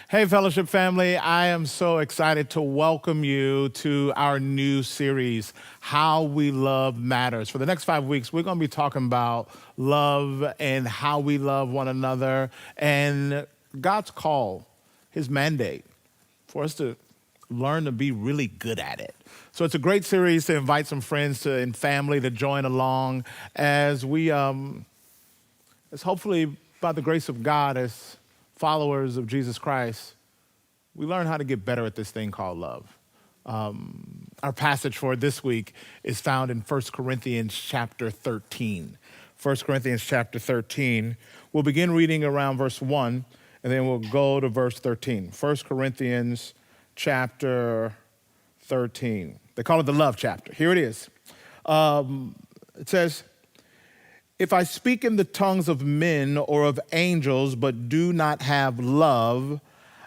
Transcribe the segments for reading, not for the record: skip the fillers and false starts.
Hey, Fellowship family, I am so excited to welcome you to our new series, How We Love Matters. For the next 5 weeks, we're going to be talking about love and how we love one another and God's call, his mandate for us to learn to be really good at it. So it's a great series to invite some friends and family to join along as we, as hopefully by the grace of God, as followers of Jesus Christ, we learn how to get better at this thing called love. Our passage for this week is found in 1 Corinthians chapter 13. 1 Corinthians chapter 13. We'll begin reading around verse 1, and then we'll go to verse 13. 1 Corinthians chapter 13. They call it the love chapter. Here it is. It says, "If I speak in the tongues of men or of angels, but do not have love,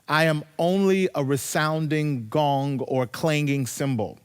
I am only a resounding gong or clanging cymbal.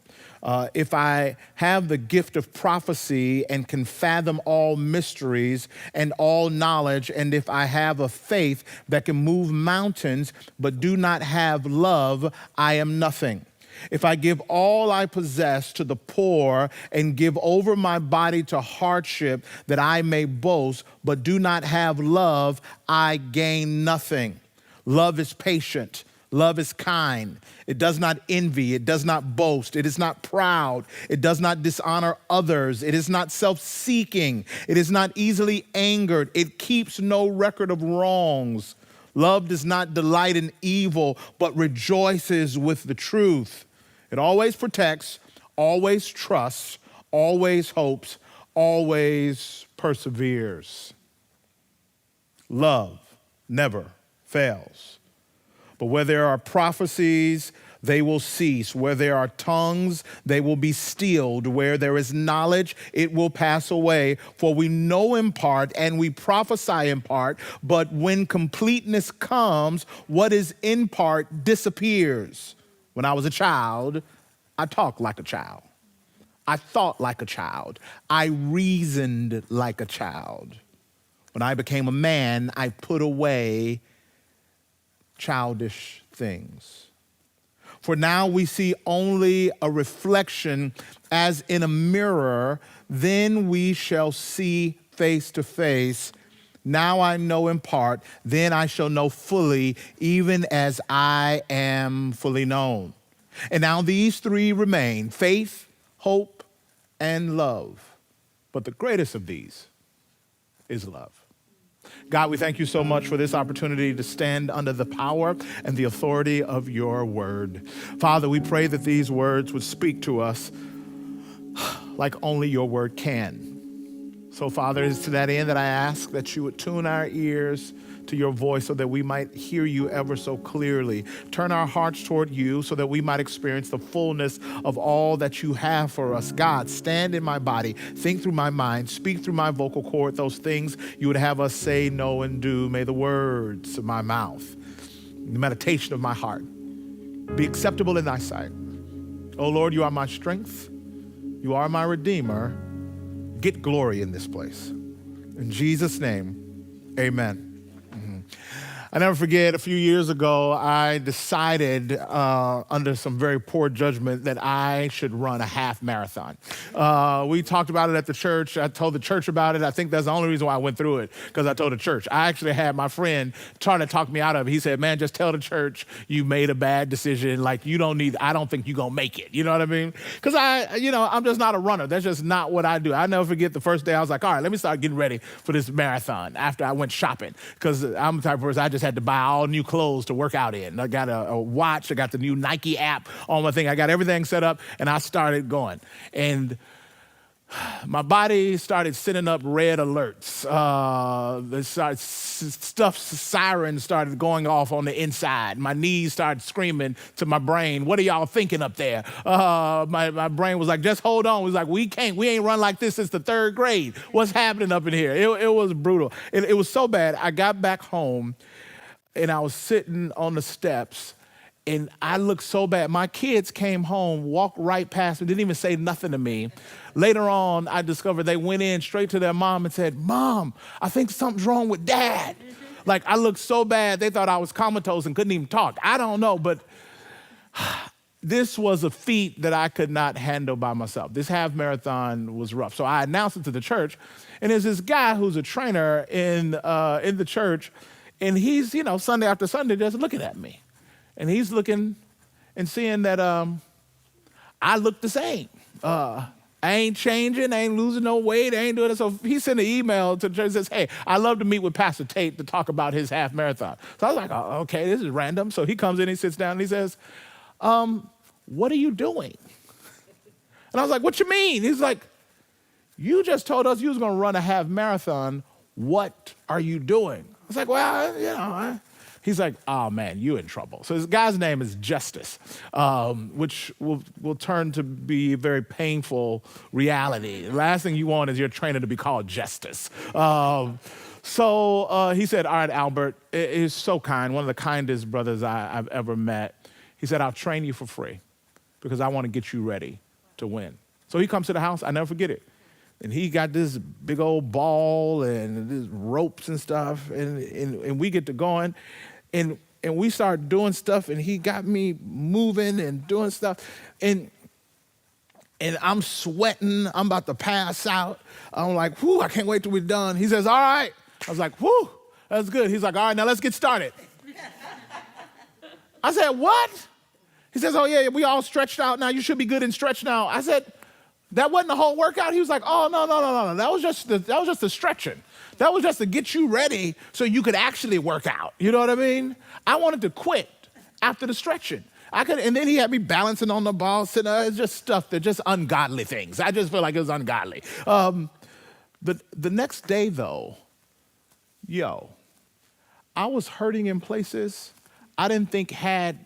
If I have the gift of prophecy and can fathom all mysteries and all knowledge, and if I have a faith that can move mountains, but do not have love, I am nothing. If I give all I possess to the poor and give over my body to hardship that I may boast, but do not have love, I gain nothing. Love is patient. Love is kind. It does not envy. It does not boast. It is not proud. It does not dishonor others. It is not self-seeking. It is not easily angered. It keeps no record of wrongs. Love does not delight in evil, but rejoices with the truth. It always protects, always trusts, always hopes, always perseveres. Love never fails. But where there are prophecies, they will cease. Where there are tongues, they will be stilled. Where there is knowledge, it will pass away. For we know in part and we prophesy in part, but when completeness comes, what is in part disappears. When I was a child, I talked like a child. I thought like a child. I reasoned like a child. When I became a man, I put away childish things. For now we see only a reflection as in a mirror, then we shall see face to face. Now I know in part, then I shall know fully, even as I am fully known. And now these three remain: faith, hope, and love. But the greatest of these is love. God, we thank you so much for this opportunity to stand under the power and the authority of your word. Father, we pray that these words would speak to us like only your word can. So, Father, it's to that end that I ask that you would tune our ears to your voice so that we might hear you ever so clearly. Turn our hearts toward you so that we might experience the fullness of all that you have for us. God, stand in my body, think through my mind, speak through my vocal cord, those things you would have us say, know, and do. May the words of my mouth, the meditation of my heart be acceptable in thy sight. Oh Lord, you are my strength. You are my redeemer. Get glory in this place. In Jesus' name, amen. I never forget, a few years ago, I decided under some very poor judgment that I should run a half marathon. We talked about it at the church. I told the church about it. I think that's the only reason why I went through it, because I told the church. I actually had my friend trying to talk me out of it. He said, man, just tell the church you made a bad decision. Like, I don't think you're going to make it. You know what I mean? Because I'm just not a runner. That's just not what I do. I never forget the first day I was like, all right, let me start getting ready for this marathon after I went shopping, because I'm the type of person, I just had to buy all new clothes to work out in. I got a watch. I got the new Nike app on my thing. I got everything set up, and I started going. And my body started sending up red alerts. Sirens started going off on the inside. My knees started screaming to my brain, what are y'all thinking up there? My brain was like, just hold on. It was like, we ain't run like this since the third grade. What's happening up in here? It was brutal. It was so bad. I got back home, and I was sitting on the steps, and I looked so bad. My kids came home, walked right past me, didn't even say nothing to me. Later on, I discovered they went in straight to their mom and said, Mom, I think something's wrong with Dad. Like I looked so bad, they thought I was comatose and couldn't even talk. I don't know, but this was a feat that I could not handle by myself. This half marathon was rough. So I announced it to the church, and there's this guy who's a trainer in the church, and he's, Sunday after Sunday just looking at me. And he's looking and seeing that I look the same. I ain't changing, I ain't losing no weight, I ain't doing it. So he sent an email to the church and says, hey, I'd love to meet with Pastor Tate to talk about his half marathon. So I was like, oh, okay, this is random. So he comes in, he sits down, and he says, what are you doing? And I was like, what you mean? He's like, you just told us you was gonna run a half marathon. What are you doing? I was like, well, He's like, oh man, you in trouble. So this guy's name is Justice, which will turn to be a very painful reality. The last thing you want is your trainer to be called Justice. So he said, all right, Albert, he's so kind, one of the kindest brothers I've ever met. He said, I'll train you for free because I want to get you ready to win. So he comes to the house, I never forget it. And he got this big old ball and these ropes and stuff, and we get to going. And we started doing stuff, and he got me moving and doing stuff. And I'm sweating. I'm about to pass out. I'm like, whew, I can't wait till we're done. He says, all right. I was like, whew, that's good. He's like, all right, now let's get started. I said, what? He says, oh, yeah, we all stretched out now. You should be good and stretched now. I said, that wasn't the whole workout? He was like, oh, no. That was just the stretching. That was just to get you ready so you could actually work out. You know what I mean? I wanted to quit after the stretching. And then he had me balancing on the ball. Sitting there. It's just stuff that just ungodly things. I just feel like it was ungodly. But the next day, though, I was hurting in places I didn't think had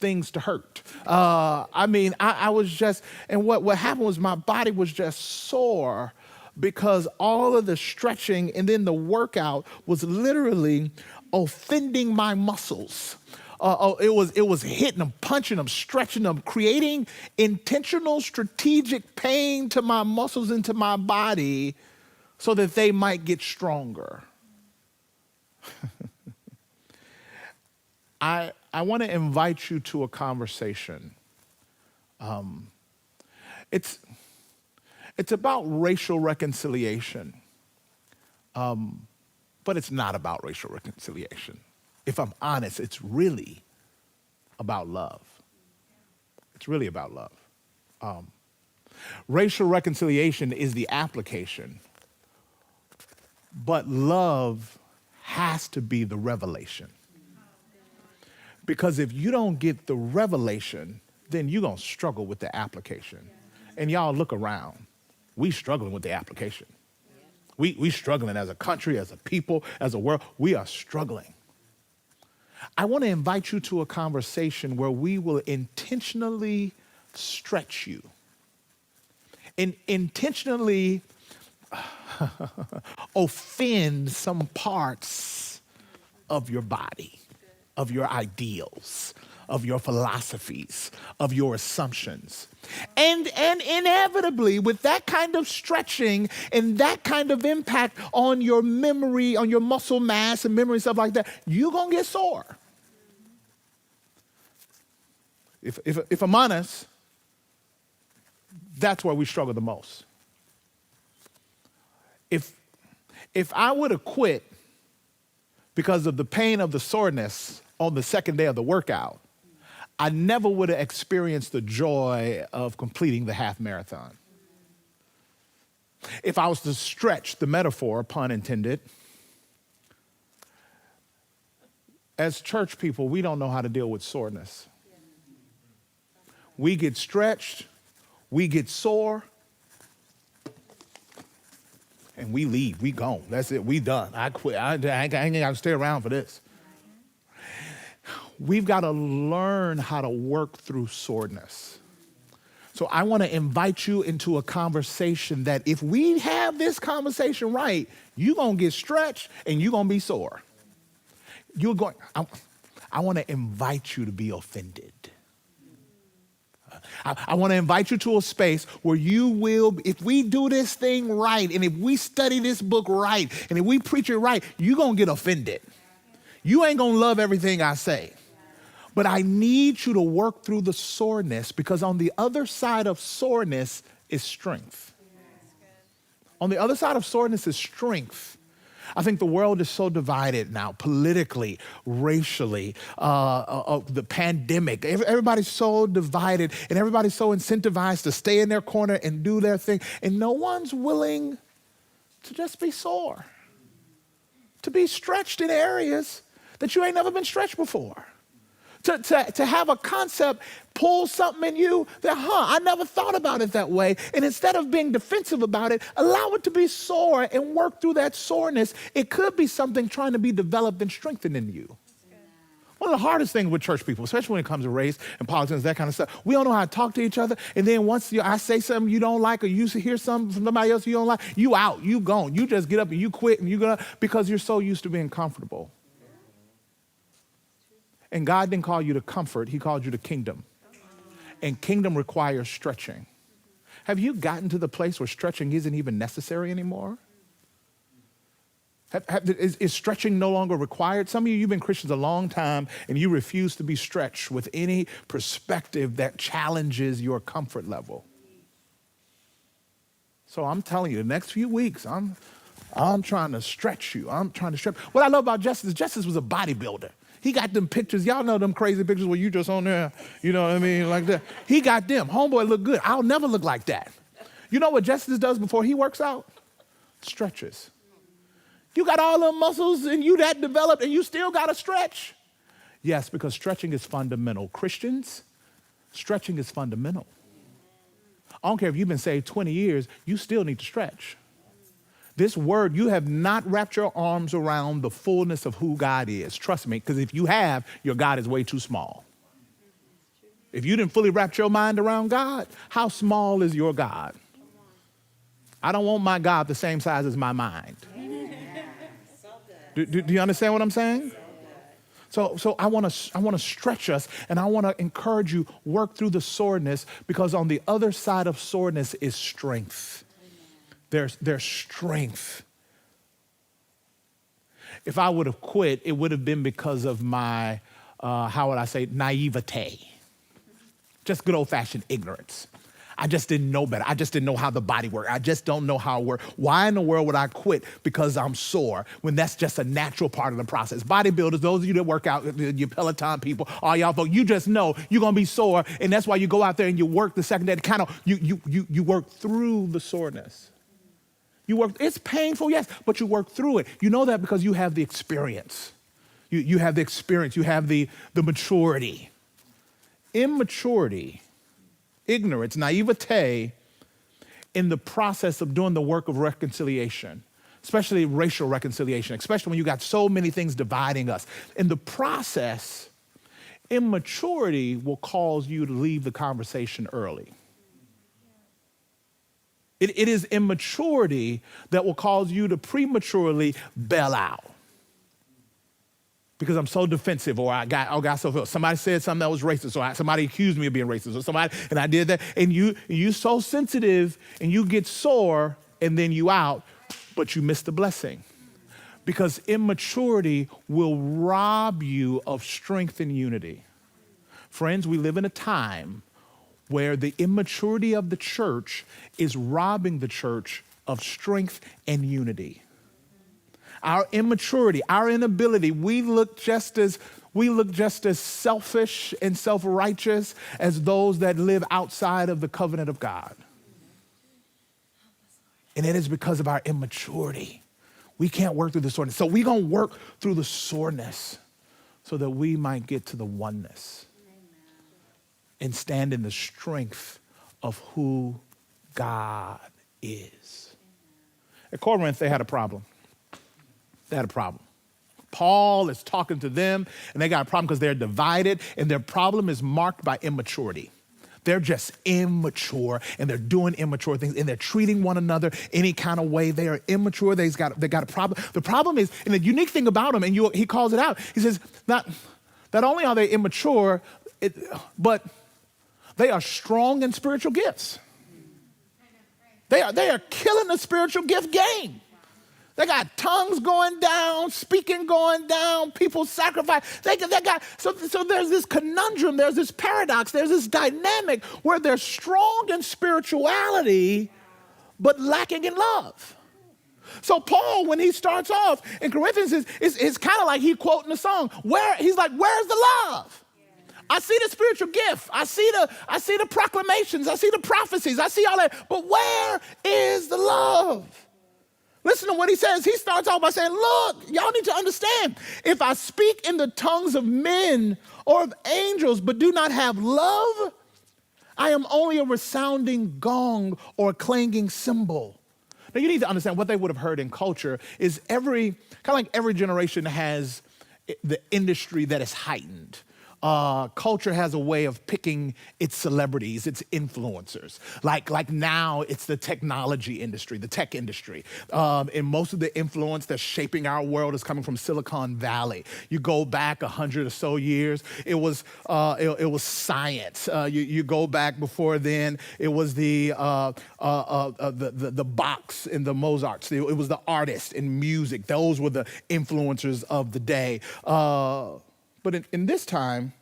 things to hurt. I was just, and what happened was my body was just sore because all of the stretching and then the workout was literally offending my muscles. It was hitting them, punching them, stretching them, creating intentional strategic pain to my muscles and to my body so that they might get stronger. I want to invite you to a conversation. It's about racial reconciliation, but it's not about racial reconciliation. If I'm honest, it's really about love. It's really about love. Racial reconciliation is the application, but love has to be the revelation. Because if you don't get the revelation, then you're going to struggle with the application. And y'all look around. We struggling with the application. We struggling as a country, as a people, as a world. We are struggling. I want to invite you to a conversation where we will intentionally stretch you and intentionally offend some parts of your body, of your ideals, of your philosophies, of your assumptions. And inevitably, with that kind of stretching and that kind of impact on your memory, on your muscle mass and memory, stuff like that, you're going to get sore. If I'm honest, that's where we struggle the most. If I would have quit because of the pain of the soreness on the second day of the workout, I never would have experienced the joy of completing the half marathon. If I was to stretch the metaphor, pun intended, as church people, we don't know how to deal with soreness. We get stretched, we get sore, and we leave, we gone. That's it, we done. I quit, I ain't got to stay around for this. We've got to learn how to work through soreness. So I want to invite you into a conversation that if we have this conversation right, you're going to get stretched and you're going to be sore. I want to invite you to be offended. I want to invite you to a space where you will, if we do this thing right, and if we study this book right, and if we preach it right, you're going to get offended. You ain't gonna love everything I say. But I need you to work through the soreness, because on the other side of soreness is strength. On the other side of soreness is strength. I think the world is so divided now, politically, racially, the pandemic. Everybody's so divided, and everybody's so incentivized to stay in their corner and do their thing. And no one's willing to just be sore, to be stretched in areas that you ain't never been stretched before. To have a concept pull something in you that, I never thought about it that way. And instead of being defensive about it, allow it to be sore and work through that soreness. It could be something trying to be developed and strengthened in you. One of the hardest things with church people, especially when it comes to race and politics, that kind of stuff, we don't know how to talk to each other. And then once I say something you don't like, or you hear something from somebody else you don't like, you out, you gone. You just get up and you quit, and you go, because you're so used to being comfortable. And God didn't call you to comfort, he called you to kingdom. And kingdom requires stretching. Have you gotten to the place where stretching isn't even necessary anymore? Is stretching no longer required? Some of you've been Christians a long time, and you refuse to be stretched with any perspective that challenges your comfort level. So I'm telling you, the next few weeks, I'm trying to stretch you. I'm trying to stretch. What I love about Justice was a bodybuilder. He got them pictures. Y'all know them crazy pictures where you just on there, you know what I mean, like that. He got them. Homeboy look good. I'll never look like that. You know what Justice does before he works out? Stretches. You got all them muscles and you that developed, and you still got to stretch. Yes, because stretching is fundamental. Christians, stretching is fundamental. I don't care if you've been saved 20 years, you still need to stretch. This word, you have not wrapped your arms around the fullness of who God is. Trust me, because if you have, your God is way too small. If you didn't fully wrap your mind around God, how small is your God? I don't want my God the same size as my mind. Do you understand what I'm saying? So I want to stretch us, and I want to encourage you, work through the soreness, because on the other side of soreness is strength. There's strength. If I would have quit, it would have been because of my, naivete. Just good old-fashioned ignorance. I just didn't know better. I just didn't know how the body worked. I just don't know how it works. Why in the world would I quit because I'm sore when that's just a natural part of the process? Bodybuilders, those of you that work out, you Peloton people, all y'all folks, you just know you're going to be sore, and that's why you go out there and you work the second day. You work through the soreness. It's painful, yes, but you work through it. You know that because you have the experience. You have the experience. You have the maturity. Immaturity, ignorance, naivete in the process of doing the work of reconciliation, especially racial reconciliation, especially when you got so many things dividing us. In the process, immaturity will cause you to leave the conversation early. It is immaturity that will cause you to prematurely bail out. Because I'm so defensive, or I got so, somebody said something that was racist, or somebody accused me of being racist, or somebody, and I did that, and you so sensitive, and you get sore, and then you out, but you miss the blessing. Because immaturity will rob you of strength and unity. Friends, we live in a time where the immaturity of the church is robbing the church of strength and unity. Our immaturity, our inability, we look just as selfish and self-righteous as those that live outside of the covenant of God. And it is because of our immaturity. We can't work through the soreness. So we're going to work through the soreness so that we might get to the oneness. And stand in the strength of who God is. At Corinth, they had a problem. Paul is talking to them, and they got a problem because they're divided, and their problem is marked by immaturity. They're just immature, and they're doing immature things, and they're treating one another any kind of way. They are immature. They got a problem. The problem is, and the unique thing about them, and he calls it out, he says, not only are they immature, but they are strong in spiritual gifts. They are killing the spiritual gift game. They got tongues going down, speaking going down, people sacrifice. So there's this conundrum, there's this paradox, there's this dynamic where they're strong in spirituality, but lacking in love. So Paul, when he starts off in Corinthians, it's kind of like he quoting the song. He's like, where's the love? I see the spiritual gift. I see the proclamations. I see the prophecies. I see all that. But where is the love? Listen to what he says. He starts off by saying, look, y'all need to understand. If I speak in the tongues of men or of angels, but do not have love, I am only a resounding gong or a clanging cymbal. Now you need to understand what they would have heard in culture is kind of like every generation has the industry that is heightened. Culture has a way of picking its celebrities, its influencers. Like now, it's the technology industry, the tech industry. And most of the influence that's shaping our world is coming from Silicon Valley. You go back 100 or so years, it was science. You go back before then, it was the Bachs and the Mozarts. It was the artists in music. Those were the influencers of the day. But in this time,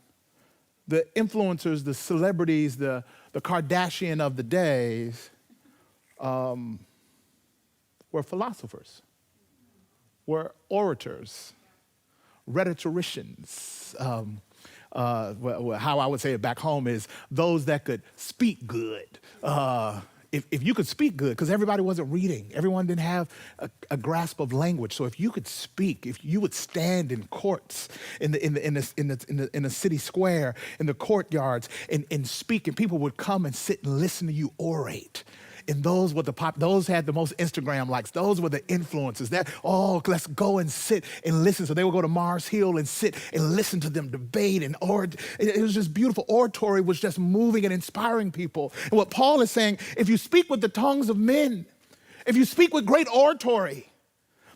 the influencers, the celebrities, the Kardashian of the days were philosophers, were orators, rhetoricians. How I would say it back home is those that could speak good. If you could speak good, because everybody wasn't reading, everyone didn't have a grasp of language. So if you could speak, if you would stand in courts, in the city square, in the courtyards, and speak, and people would come and sit and listen to you orate. And those had the most Instagram likes. Those were the influencers. Let's go and sit and listen. So they would go to Mars Hill and sit and listen to them debate. And it was just beautiful. Oratory was just moving and inspiring people. And what Paul is saying, if you speak with the tongues of men, if you speak with great oratory,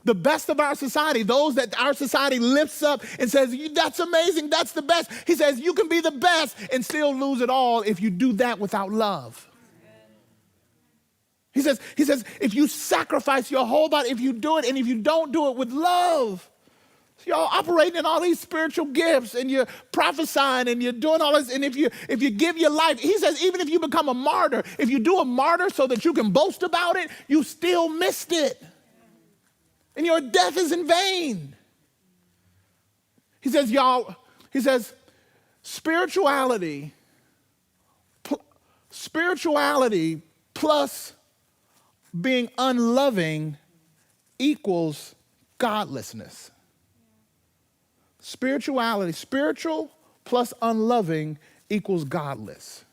the best of our society, those that our society lifts up and says, that's amazing, that's the best. He says, you can be the best and still lose it all if you do that without love. He says, if you sacrifice your whole body, if you do it, and if you don't do it with love, so y'all operating in all these spiritual gifts, and you're prophesying, and you're doing all this, and if you give your life, he says, even if you become a martyr, if you do a martyr so that you can boast about it, you still missed it. And your death is in vain. He says, spirituality plus being unloving equals godlessness. Spiritual plus unloving equals godless.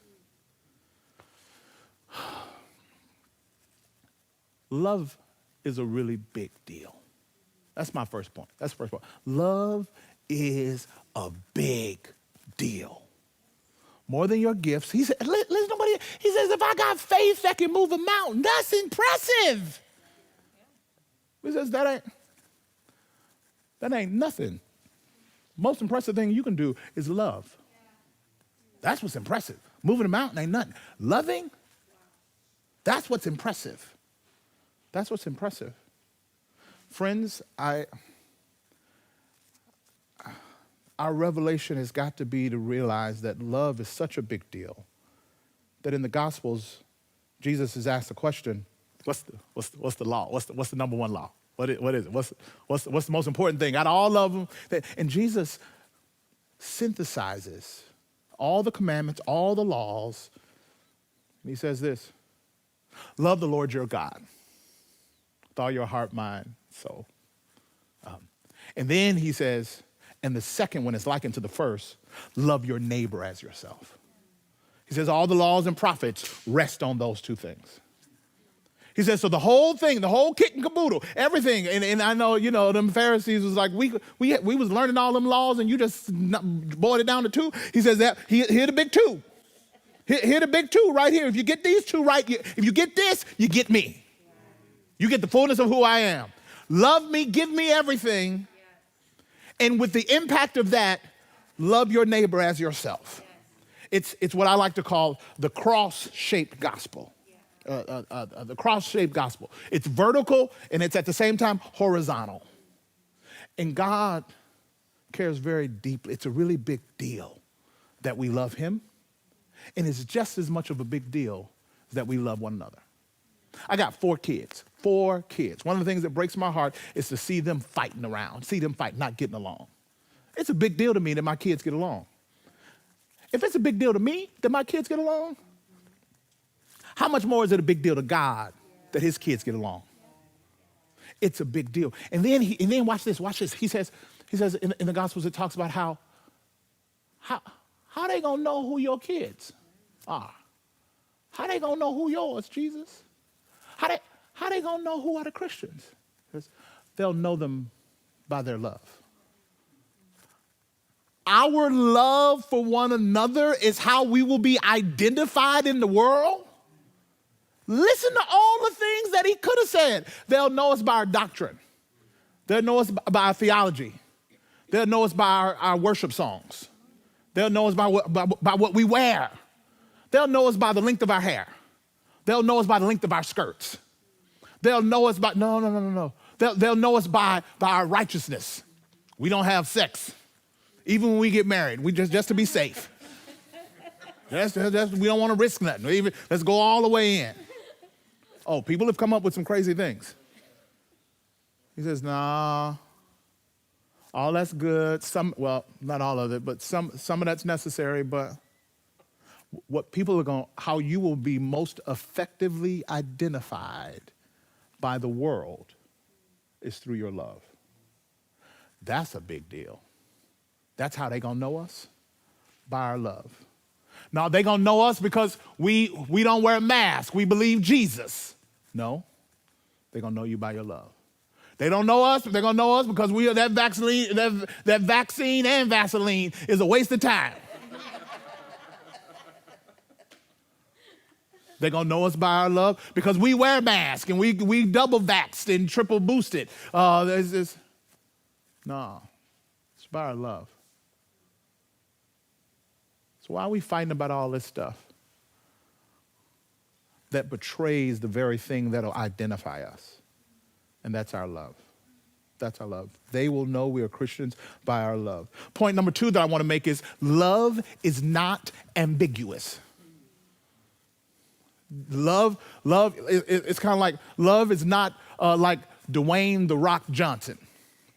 Love is a really big deal. That's my first point. Love is a big deal. More than your gifts. He said, listen to what he says, if I got faith that can move a mountain, that's impressive. He says, that ain't nothing. Most impressive thing you can do is love. That's what's impressive. Moving a mountain ain't nothing. Loving, that's what's impressive. That's what's impressive. Friends, our revelation has got to be to realize that love is such a big deal that in the Gospels, Jesus is asked the question, what's the law? What's the number one law? What is it? What's the most important thing out of all of them? And Jesus synthesizes all the commandments, all the laws, and he says this: love the Lord your God with all your heart, mind, soul. And then he says, and the second one is likened to the first, love your neighbor as yourself. He says all the laws and prophets rest on those two things. He says, so the whole thing, the whole kit and caboodle, everything, and I know, them Pharisees was like, we was learning all them laws and you just boiled it down to two. He says that, here the big two. Here the big two right here. If you get these two right, if you get this, you get me. You get the fullness of who I am. Love me, give me everything. And with the impact of that, love your neighbor as yourself. It's what I like to call the cross-shaped gospel. the cross-shaped gospel. It's vertical and it's at the same time horizontal. And God cares very deeply. It's a really big deal that we love him. And it's just as much of a big deal that we love one another. I got 4 kids. One of the things that breaks my heart is to see them fighting around, see them fight, not getting along. It's a big deal to me that my kids get along. If it's a big deal to me that my kids get along, how much more is it a big deal to God that his kids get along? It's a big deal. And then watch this. He says in the Gospels, it talks about how they gonna know who your kids are? How they gonna know who yours, Jesus? How they gonna know who are the Christians? Because they'll know them by their love. Our love for one another is how we will be identified in the world. Listen to all the things that he could have said. They'll know us by our doctrine. They'll know us by our theology. They'll know us by our worship songs. They'll know us by what we wear. They'll know us by the length of our hair. They'll know us by the length of our skirts. They'll know us by, no. They'll know us by our righteousness. We don't have sex. Even when we get married, we just to be safe. We don't want to risk nothing. Let's go all the way in. Oh, people have come up with some crazy things. He says, nah, all that's good. Well, not all of it, but some of that's necessary. But what people are how you will be most effectively identified by the world is through your love. That's a big deal. That's how they gonna know us, by our love. Now, they gonna know us because we don't wear a mask. We believe Jesus. No, they gonna know you by your love. They don't know us, but they're gonna know us because we are that vaccine and Vaseline is a waste of time. They're gonna know us by our love because we wear masks and we double vaxxed and triple boosted. No, it's by our love. So why are we fighting about all this stuff that betrays the very thing that'll identify us? And that's our love. That's our love. They will know we are Christians by our love. Point number 2 that I want to make is love is not ambiguous. Love, it's kind of like, love is not like Dwayne "The Rock" Johnson.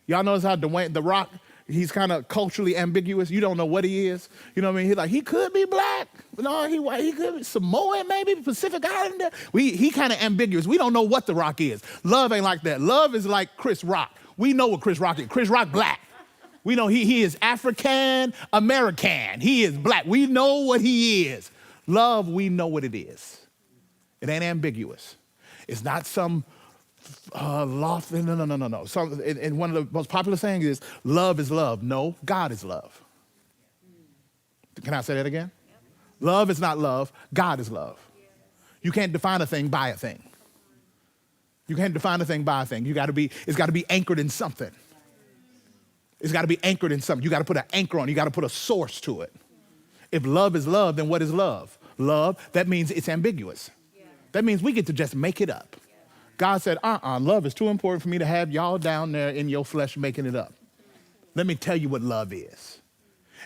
Y'all notice how Dwayne "The Rock," he's kind of culturally ambiguous. You don't know what he is. You know what I mean? He could be black. No, he could be Samoan, maybe Pacific Islander. He kind of ambiguous. We don't know what The Rock is. Love ain't like that. Love is like Chris Rock. We know what Chris Rock is. Chris Rock black. We know he is African American. He is black. We know what he is. Love, we know what it is. It ain't ambiguous. It's not some lofty, no. And one of the most popular sayings is love. No, God is love. Can I say that again? Yep. Love is not love. God is love. Yes. You can't define a thing by a thing. You can't define a thing by a thing. It's got to be anchored in something. It's got to be anchored in something. You got to put an anchor on it. You got to put a source to it. If love is love, then what is love? Love, that means it's ambiguous. That means we get to just make it up. God said, love is too important for me to have y'all down there in your flesh making it up. Let me tell you what love is.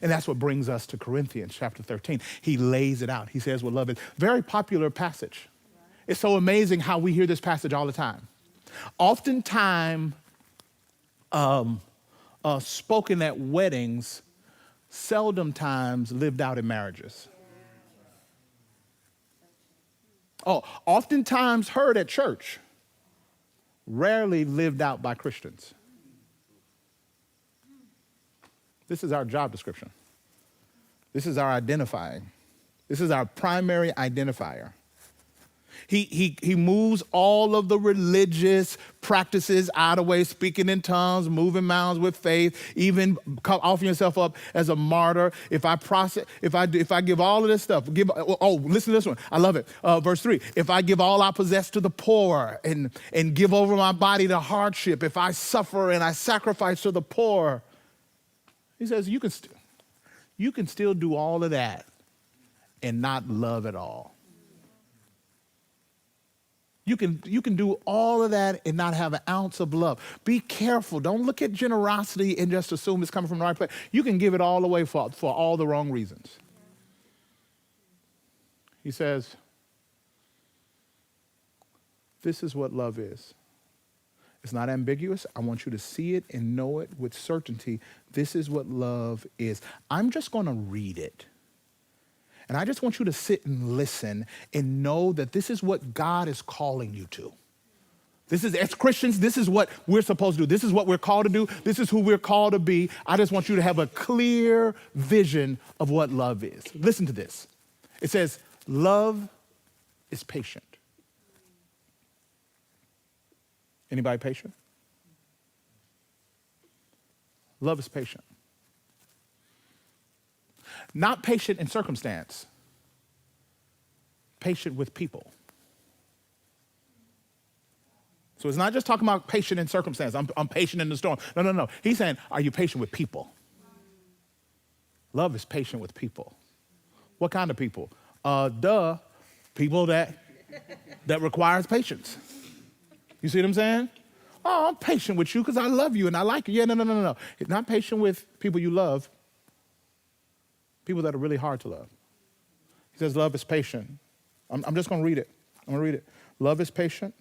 And that's what brings us to Corinthians chapter 13. He lays it out. He says what love is. Very popular passage. It's so amazing how we hear this passage all the time. Oftentimes spoken at weddings, seldom times lived out in marriages. Oftentimes heard at church, rarely lived out by Christians. This is our job description. This is our identifying. This is our primary identifier. He moves all of the religious practices out of the way, speaking in tongues, moving mountains with faith, even offering yourself up as a martyr. If I give all of this stuff, listen to this one. I love it. Verse 3, if I give all I possess to the poor and give over my body to hardship, if I suffer and I sacrifice to the poor, he says, you can still do all of that and not love at all. You can do all of that and not have an ounce of love. Be careful. Don't look at generosity and just assume it's coming from the right place. You can give it all away for all the wrong reasons. He says, this is what love is. It's not ambiguous. I want you to see it and know it with certainty. This is what love is. I'm just going to read it. And I just want you to sit and listen and know that this is what God is calling you to. This is, as Christians, this is what we're supposed to do. This is what we're called to do. This is who we're called to be. I just want you to have a clear vision of what love is. Listen to this. It says, love is patient. Anybody patient? Love is patient. Not patient in circumstance, patient with people. So it's not just talking about patient in circumstance. I'm patient in the storm. No. He's saying, are you patient with people? Love is patient with people. What kind of people? People that requires patience. You see what I'm saying? Oh, I'm patient with you because I love you and I like you. Yeah, no. Not patient with people you love. People that are really hard to love. He says love is patient. I'm just going to read it. I'm going to read it. Love is patient.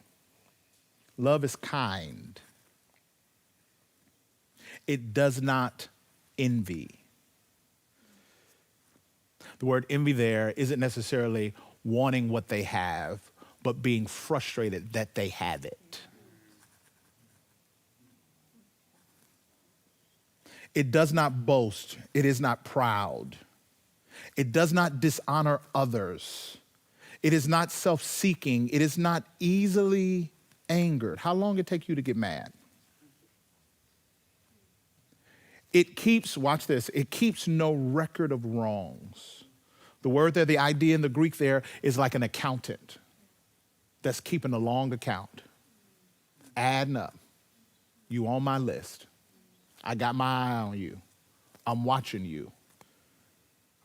Love is kind. It does not envy. The word envy there isn't necessarily wanting what they have, but being frustrated that they have it. It does not boast. It is not proud. It does not dishonor others. It is not self-seeking. It is not easily angered. How long it take you to get mad? It keeps, watch this, it keeps no record of wrongs. The word there, the idea in the Greek there is like an accountant that's keeping a long account, adding up. You on my list. I got my eye on you. I'm watching you.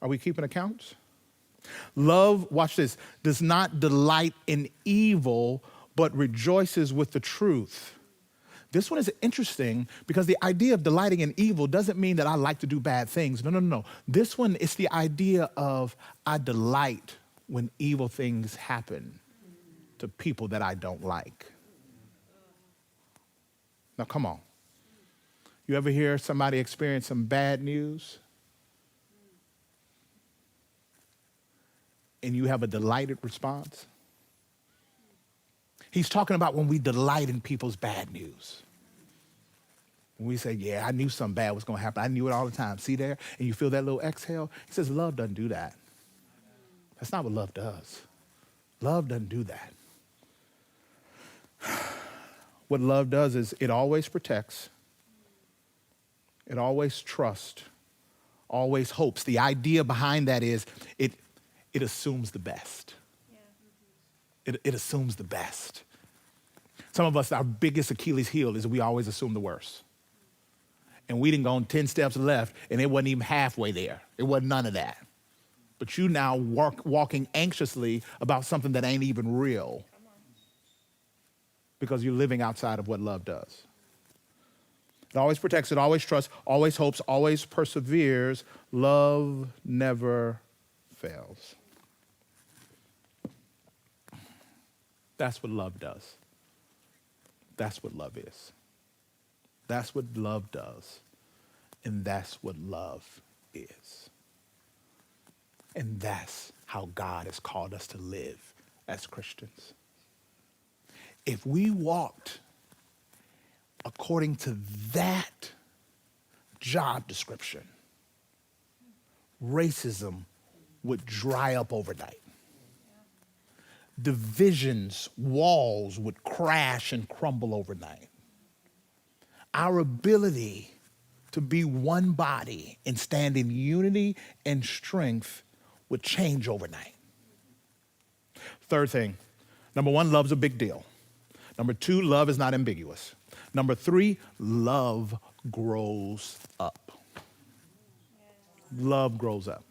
Are we keeping accounts? Love, watch this, does not delight in evil, but rejoices with the truth. This one is interesting because the idea of delighting in evil doesn't mean that I like to do bad things. No. This one is the idea of I delight when evil things happen to people that I don't like. Now, come on. You ever hear somebody experience some bad news? And you have a delighted response? He's talking about when we delight in people's bad news. When we say, yeah, I knew something bad was going to happen. I knew it all the time. See there? And you feel that little exhale? He says love doesn't do that. That's not what love does. Love doesn't do that. What love does is it always protects. It always trusts, always hopes. The idea behind that is it assumes the best. It assumes the best. Some of us, our biggest Achilles heel is we always assume the worst. And we didn't go on 10 steps left, and it wasn't even halfway there. It wasn't none of that. But you now walking anxiously about something that ain't even real because you're living outside of what love does. It always protects, it always trusts, always hopes, always perseveres. Love never fails. That's what love does. That's what love is. That's what love does. And that's what love is. And that's how God has called us to live as Christians. If we walked according to that job description, racism would dry up overnight. Divisions, walls would crash and crumble overnight. Our ability to be one body and stand in unity and strength would change overnight. Third thing, number one, love's a big deal. Number two, love is not ambiguous. Number three, love grows up. Love grows up.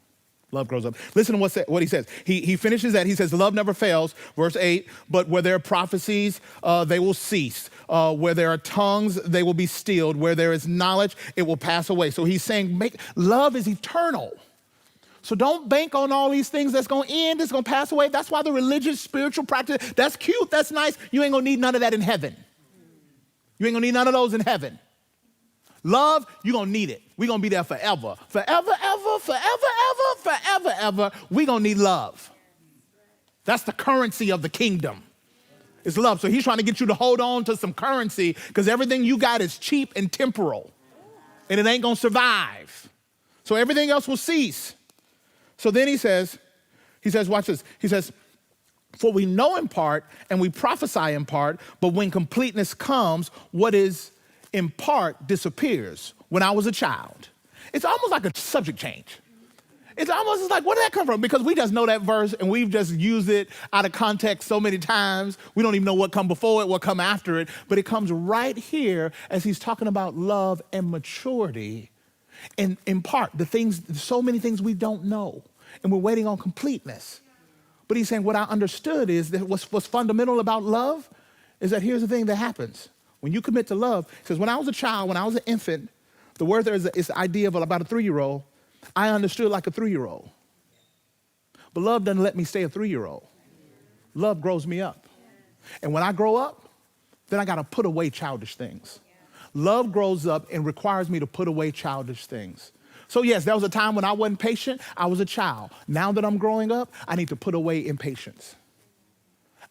Love grows up. Listen to what he says. He finishes that. He says, love never fails, verse 8, but where there are prophecies, they will cease. Where there are tongues, they will be stilled. Where there is knowledge, it will pass away. So he's saying love is eternal. So don't bank on all these things that's going to end, it's going to pass away. That's why the religious, spiritual practice, that's cute, that's nice. You ain't going to need none of that in heaven. You ain't going to need none of those in heaven. Love, you're going to need it. We're going to be there forever. Forever, ever, forever, ever, forever, ever. We're going to need love. That's the currency of the kingdom. It's love. So he's trying to get you to hold on to some currency because everything you got is cheap and temporal. And it ain't going to survive. So everything else will cease. So then he says, watch this. He says, for we know in part and we prophesy in part, but when completeness comes, what is in part disappears. When I was a child. It's almost like a subject change. It's almost like, where did that come from? Because we just know that verse and we've just used it out of context so many times. We don't even know what come before it, what come after it. But it comes right here as he's talking about love and maturity. And in part, so many things we don't know. And we're waiting on completeness. But he's saying what I understood is that what's fundamental about love is that here's the thing that happens. When you commit to love, it says, when I was a child, when I was an infant, the word there is the idea of about a 3-year-old. I understood like a 3-year-old. But love doesn't let me stay a 3-year-old. Love grows me up. And when I grow up, then I got to put away childish things. Love grows up and requires me to put away childish things. So yes, there was a time when I wasn't patient. I was a child. Now that I'm growing up, I need to put away impatience.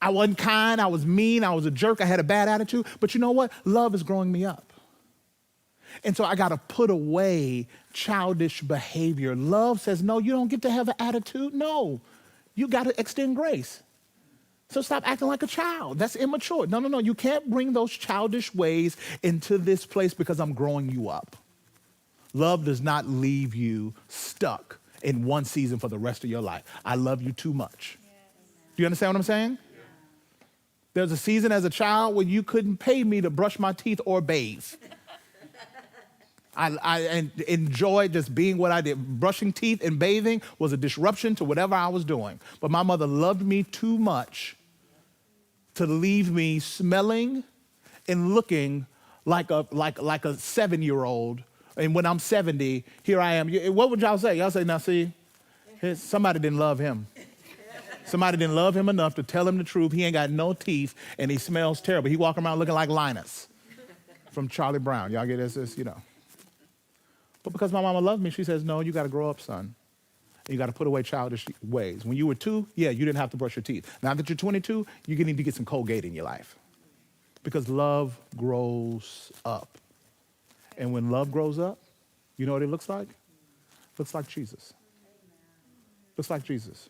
I wasn't kind, I was mean, I was a jerk, I had a bad attitude. But you know what? Love is growing me up. And so I got to put away childish behavior. Love says, no, you don't get to have an attitude. No, you got to extend grace. So stop acting like a child. That's immature. No. You can't bring those childish ways into this place because I'm growing you up. Love does not leave you stuck in one season for the rest of your life. I love you too much. Do you understand what I'm saying? There's a season as a child when you couldn't pay me to brush my teeth or bathe. I enjoyed just being what I did. Brushing teeth and bathing was a disruption to whatever I was doing. But my mother loved me too much to leave me smelling and looking like a 7-year-old. And when I'm 70, here I am. What would y'all say? Y'all say, now see, somebody didn't love him. Somebody didn't love him enough to tell him the truth. He ain't got no teeth, and he smells terrible. He walking around looking like Linus from Charlie Brown. Y'all get this, you know. But because my mama loved me, she says, no, you got to grow up, son. And you got to put away childish ways. When you were 2, yeah, you didn't have to brush your teeth. Now that you're 22, you need to get some Colgate in your life. Because love grows up. And when love grows up, you know what it looks like? Looks like Jesus. Looks like Jesus.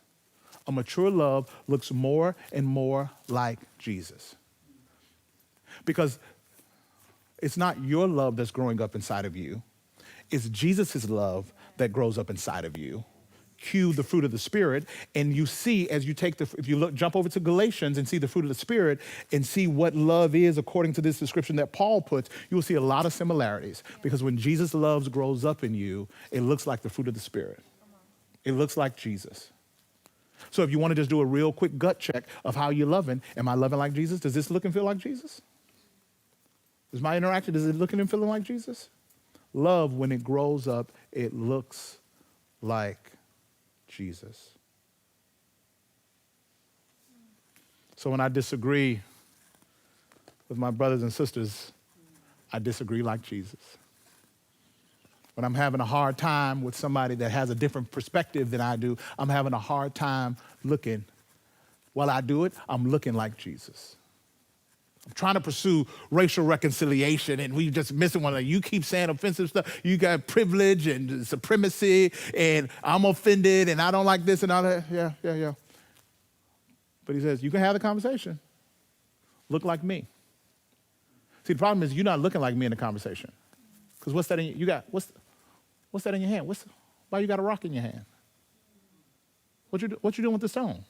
A mature love looks more and more like Jesus. Because it's not your love that's growing up inside of you. It's Jesus' love that grows up inside of you. Cue the fruit of the Spirit, and you see as you take if you jump over to Galatians and see the fruit of the Spirit and see what love is according to this description that Paul puts, you will see a lot of similarities. Because when Jesus' love grows up in you, it looks like the fruit of the Spirit. It looks like Jesus. So if you want to just do a real quick gut check of how you're loving, am I loving like Jesus? Does this look and feel like Jesus? Is my interaction, is it looking and feeling like Jesus? Love, when it grows up, it looks like Jesus. So when I disagree with my brothers and sisters, I disagree like Jesus. When I'm having a hard time with somebody that has a different perspective than I do, I'm having a hard time looking. While I do it, I'm looking like Jesus. I'm trying to pursue racial reconciliation, and we just missing one another. You keep saying offensive stuff. You got privilege and supremacy, and I'm offended, and I don't like this and all that. Yeah. But he says, you can have the conversation. Look like me. See, the problem is you're not looking like me in the conversation. Because what's that in you got? What's that in your hand? Why you got a rock in your hand? What you doing with the stone?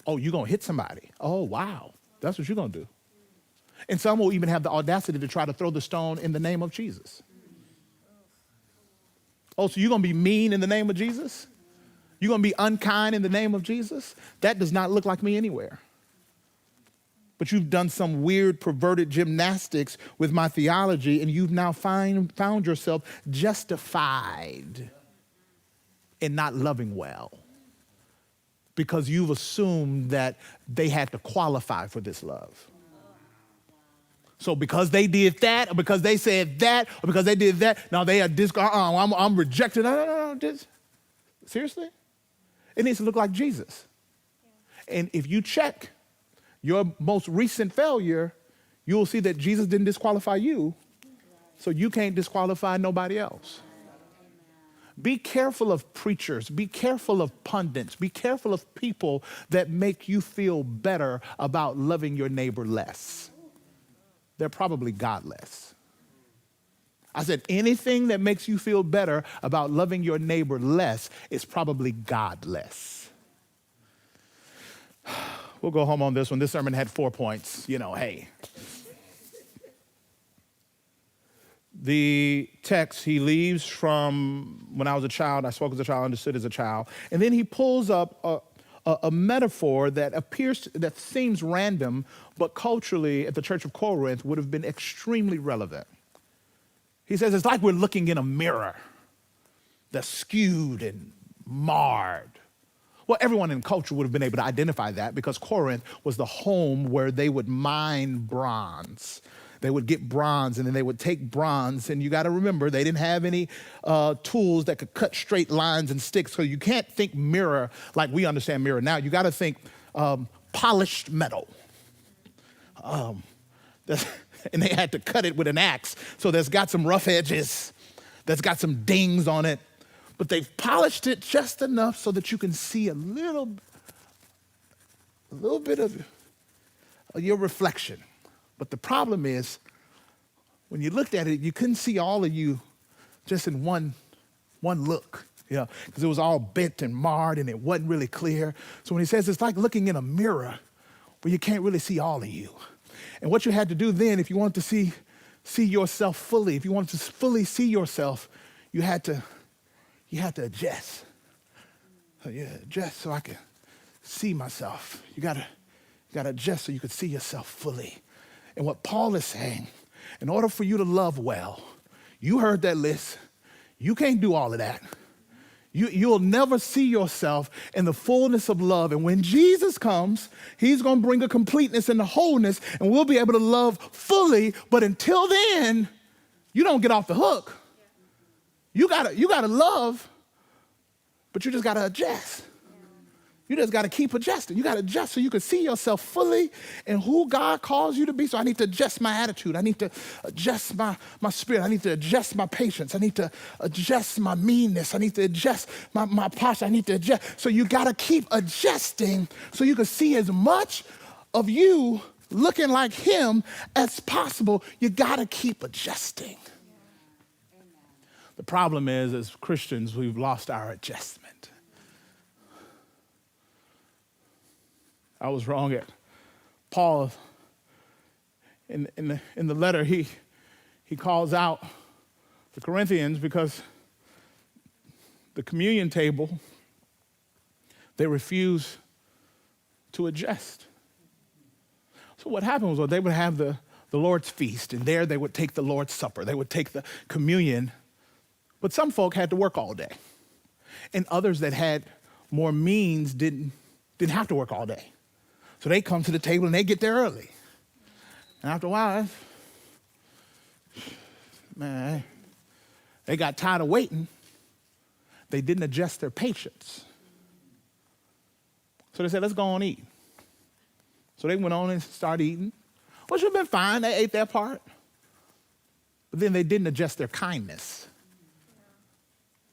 Oh, you gonna hit somebody. Oh, wow. That's what you're gonna do. And some will even have the audacity to try to throw the stone in the name of Jesus. Oh, so you're gonna be mean in the name of Jesus? You're going to be unkind in the name of Jesus? That does not look like me anywhere. But you've done some weird, perverted gymnastics with my theology, and you've now found yourself justified in not loving well because you've assumed that they had to qualify for this love. So because they did that, or because they said that, or because they did that, now they are I'm rejected. No. Seriously? It needs to look like Jesus. And if you check your most recent failure, you'll see that Jesus didn't disqualify you, so you can't disqualify nobody else. Be careful of preachers. Be careful of pundits. Be careful of people that make you feel better about loving your neighbor less. They're probably godless. I said anything that makes you feel better about loving your neighbor less is probably godless. We'll go home on this one. This sermon had 4 points. Hey. The text, he leaves from when I was a child, I spoke as a child, understood as a child. And then he pulls up a metaphor that seems random, but culturally at the Church of Corinth would have been extremely relevant. He says, it's like we're looking in a mirror that's skewed and marred. Well, everyone in culture would have been able to identify that because Corinth was the home where they would mine bronze. They would get bronze, and then they would take bronze, and you got to remember, they didn't have any tools that could cut straight lines and sticks, so you can't think mirror like we understand mirror now. You got to think polished metal. And they had to cut it with an axe, so there's got some rough edges, that's got some dings on it, but they've polished it just enough so that you can see a little bit of your reflection. But the problem is, when you looked at it, you couldn't see all of you just in one look, because it was all bent and marred and it wasn't really clear. So when he says it's like looking in a mirror where you can't really see all of you. And what you had to do then, if you wanted to see yourself fully, if you wanted to fully see yourself, you had to adjust. Adjust so I could see myself. You gotta adjust so you could see yourself fully. And what Paul is saying, in order for you to love well, you heard that list. You can't do all of that. You'll never see yourself in the fullness of love. And when Jesus comes, he's going to bring a completeness and a wholeness, and we'll be able to love fully. But until then, you don't get off the hook. You gotta love, but you just got to adjust. You just got to keep adjusting. You got to adjust so you can see yourself fully and who God calls you to be. So I need to adjust my attitude. I need to adjust my spirit. I need to adjust my patience. I need to adjust my meanness. I need to adjust my posture. I need to adjust. So you got to keep adjusting so you can see as much of you looking like him as possible. You got to keep adjusting. The problem is, as Christians, we've lost our adjustment. I was wrong at Paul. In the letter, he calls out the Corinthians because the communion table, they refused to adjust. So what happened was they would have the Lord's feast, and there they would take the Lord's supper. They would take the communion. But some folk had to work all day. And others that had more means didn't have to work all day. So they come to the table and they get there early. And after a while, man, they got tired of waiting. They didn't adjust their patience. So they said, let's go on and eat. So they went on and started eating, which would have been fine. They ate their part. But then they didn't adjust their kindness.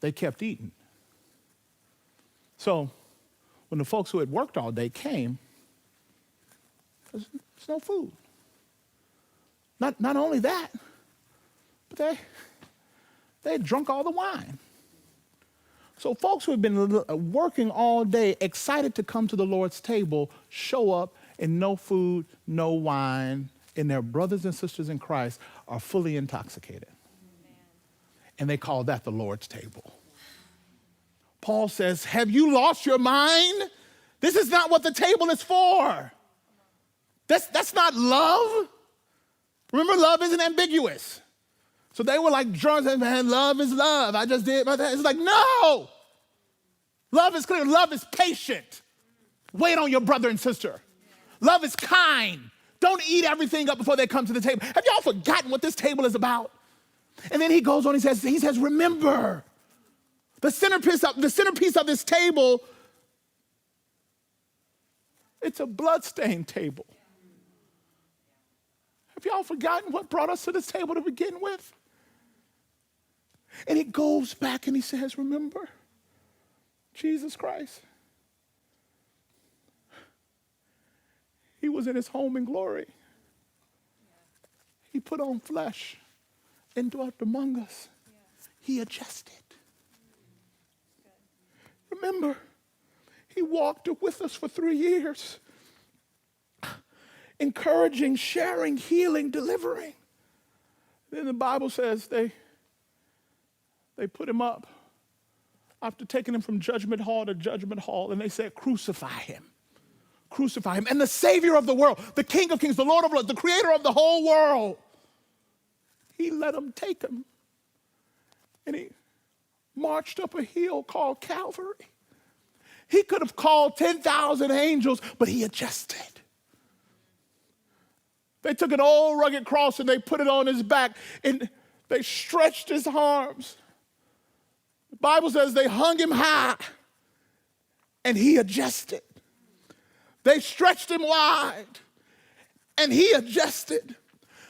They kept eating. So when the folks who had worked all day came, there's no food. Not only that, but they had drunk all the wine. So folks who had been working all day, excited to come to the Lord's table, show up and no food, no wine, and their brothers and sisters in Christ are fully intoxicated. Amen. And they call that the Lord's table. Paul says, have you lost your mind? This is not what the table is for. That's not love. Remember, love isn't ambiguous. So they were like drunk and man, love is love. I just did my thing. It's like, no. Love is clear. Love is patient. Wait on your brother and sister. Love is kind. Don't eat everything up before they come to the table. Have y'all forgotten what this table is about? And then he goes on, he says, remember, the centerpiece of this table, it's a bloodstained table. Have y'all forgotten what brought us to this table to begin with? And he goes back and he says, remember, Jesus Christ. He was in his home in glory. He put on flesh and dwelt among us. He adjusted. Remember, he walked with us for 3 years, encouraging, sharing, healing, delivering. Then the Bible says they put him up after taking him from judgment hall to judgment hall, and they said, crucify him. Crucify him. And the Savior of the world, the King of kings, the Lord of lords, the creator of the whole world, he let them take him. And he marched up a hill called Calvary. He could have called 10,000 angels, but he adjusted. They took an old rugged cross and they put it on his back and they stretched his arms. The Bible says they hung him high and he adjusted. They stretched him wide and he adjusted.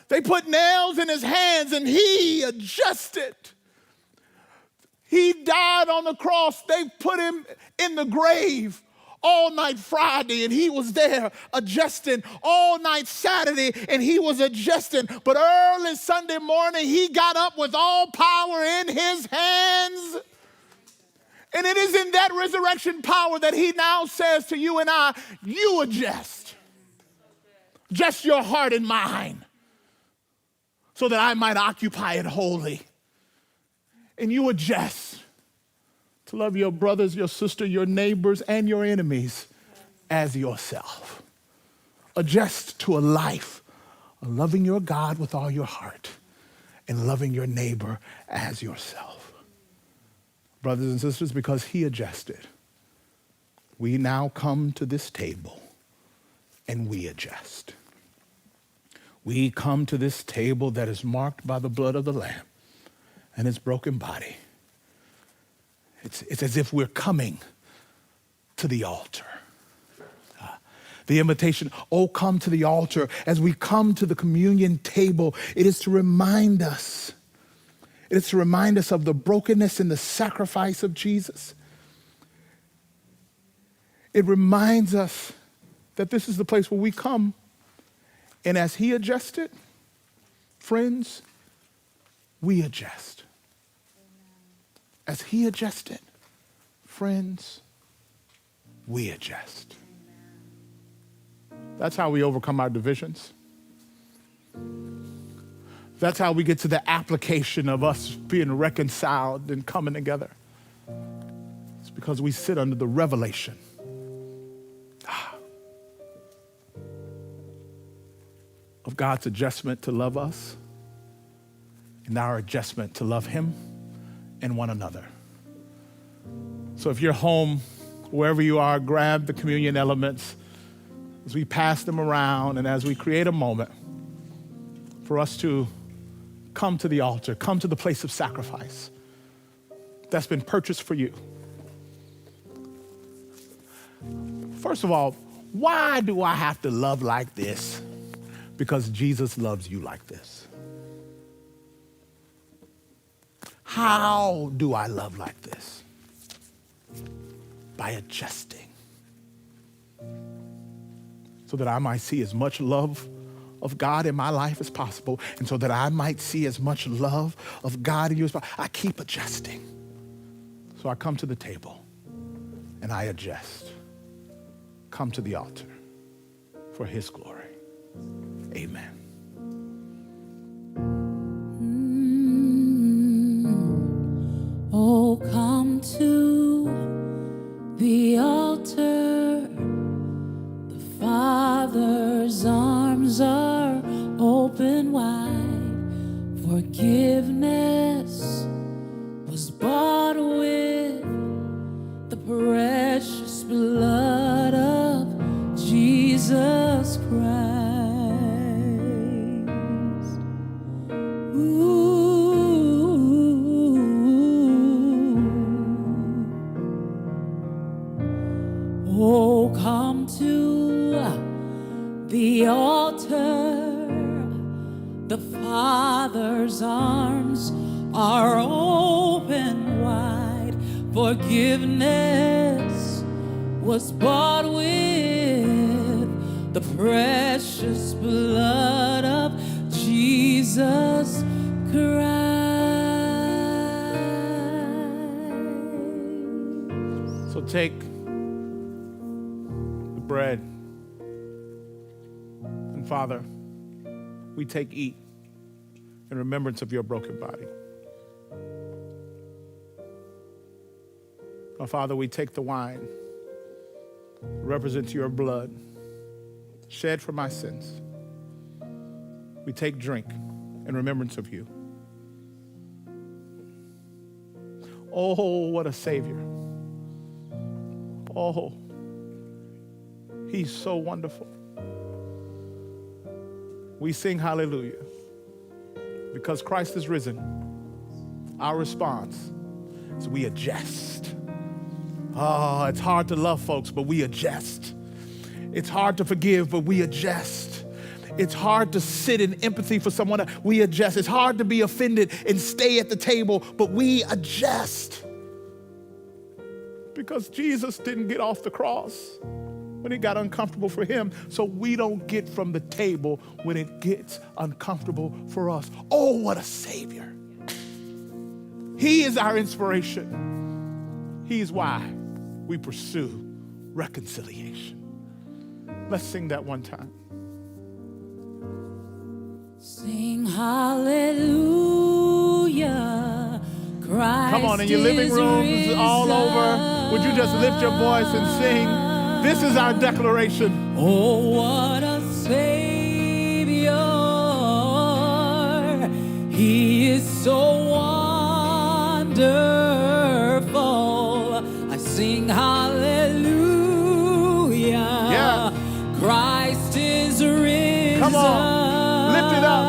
They put nails in his hands and he adjusted. He died on the cross. They put him in the grave all night Friday and he was there adjusting, all night Saturday and he was adjusting. But early Sunday morning, he got up with all power in his hands. And it is in that resurrection power that he now says to you and I, you adjust. Just your heart and mind so that I might occupy it wholly. And you adjust to love your brothers, your sister, your neighbors, and your enemies as yourself. Adjust to a life of loving your God with all your heart and loving your neighbor as yourself. Brothers and sisters, because he adjusted, we now come to this table and we adjust. We come to this table that is marked by the blood of the Lamb and his broken body. It's as if we're coming to the altar. The invitation, oh, come to the altar. As we come to the communion table, it is to remind us. It is to remind us of the brokenness and the sacrifice of Jesus. It reminds us that this is the place where we come. And as he adjusted, friends, we adjust. As he adjusted, friends, we adjust. That's how we overcome our divisions. That's how we get to the application of us being reconciled and coming together. It's because we sit under the revelation of God's adjustment to love us and our adjustment to love him and one another. So if you're home, wherever you are, grab the communion elements as we pass them around and as we create a moment for us to come to the altar, come to the place of sacrifice that's been purchased for you. First of all, why do I have to love like this? Because Jesus loves you like this. How do I love like this? By adjusting. So that I might see as much love of God in my life as possible, and so that I might see as much love of God in you as possible. I keep adjusting. So I come to the table and I adjust. Come to the altar for his glory. Amen. Oh, come to the altar. The Father's arms are open wide. Forgiveness was bought with the precious blood of Jesus Christ. Oh, come to the altar. The Father's arms are open wide. Forgiveness was bought with the precious blood of Jesus Christ. So take the bread. And Father, we take, eat in remembrance of your broken body. Now, Father, we take the wine, represents your blood, shed for my sins. We take drink in remembrance of you. Oh, what a Savior. Oh, he's so wonderful. We sing hallelujah because Christ is risen. Our response is we adjust. Oh, it's hard to love folks, but we adjust. It's hard to forgive, but we adjust. It's hard to sit in empathy for someone else. We adjust. It's hard to be offended and stay at the table, but we adjust. Because Jesus didn't get off the cross when it got uncomfortable for him, so we don't get from the table when it gets uncomfortable for us. Oh, what a Savior. He is our inspiration. He is why we pursue reconciliation. Let's sing that one time. Sing hallelujah, Christ. Come on, in your living rooms, all over, would you just lift your voice and sing? This is our declaration. Oh, what a Savior. He is so wonderful. I sing hallelujah. Yeah. Christ is risen. Come on, lift it up.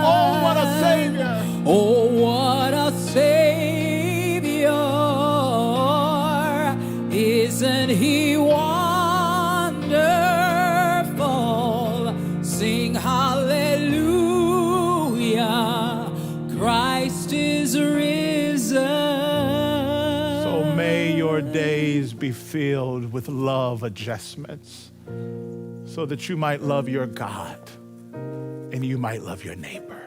Oh, what a Savior. Oh, what a Savior. Isn't he wonderful? Sing hallelujah. Christ is risen. So may your days be filled with love adjustments so that you might love your God and you might love your neighbor.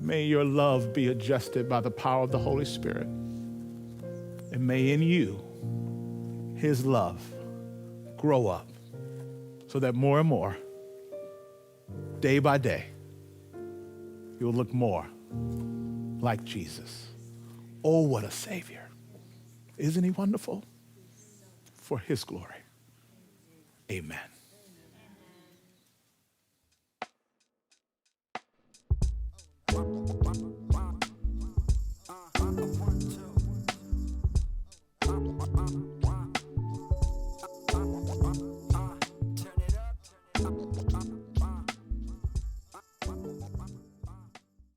May your love be adjusted by the power of the Holy Spirit. And may in you, his love grow up so that more and more, day by day, you'll look more like Jesus. Oh, what a Savior. Isn't he wonderful? For his glory. Amen.